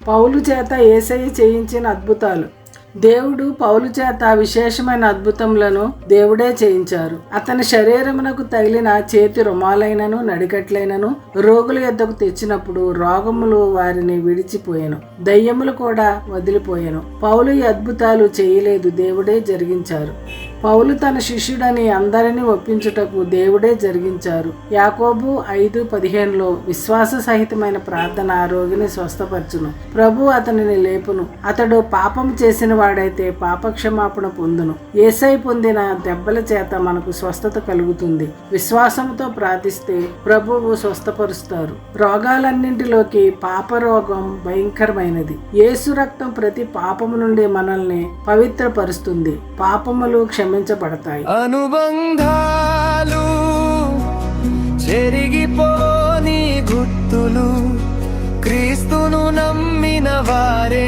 పౌలు చేత యేసయ్య చేయించిన అద్భుతాలు. దేవుడు పౌలు చేత విశేషమైన అద్భుతములను దేవుడే చేయించారు. అతని శరీరమునకు తగిలిన చేతి రుమాలైనను నడికట్లైనను రోగుల యొద్దకు తెచ్చినప్పుడు రోగములు వారిని విడిచిపోయాను, దయ్యములు కూడా వదిలిపోయాను. పౌలు ఈ అద్భుతాలు చేయలేదు, దేవుడే జరిగించారు. పౌలు తన శిష్యుడని అందరినీ ఒప్పించుటకు దేవుడే జరిగించారు. యాకోబు 5:15 విశ్వాస సహితమైన ప్రార్థన ఆ రోగిని స్వస్థపరచును, ప్రభు అతనిని లేపును. అతడు పాపం చేసిన వాడైతే పాపక్షమాపణ పొందును. యేసై పొందిన దెబ్బల చేత మనకు స్వస్థత కలుగుతుంది. విశ్వాసంతో ప్రార్థిస్తే ప్రభువు స్వస్థపరుస్తారు. రోగాలన్నింటిలోకి పాప రోగం భయంకరమైనది. యేసు రక్తం ప్రతి పాపము నుండి మనల్ని పవిత్రపరుస్తుంది. పాపములు క్షమించబడతాయి. అనుబంధాలు చెరిగిపోని గుర్తులు క్రీస్తును నమ్మిన వారే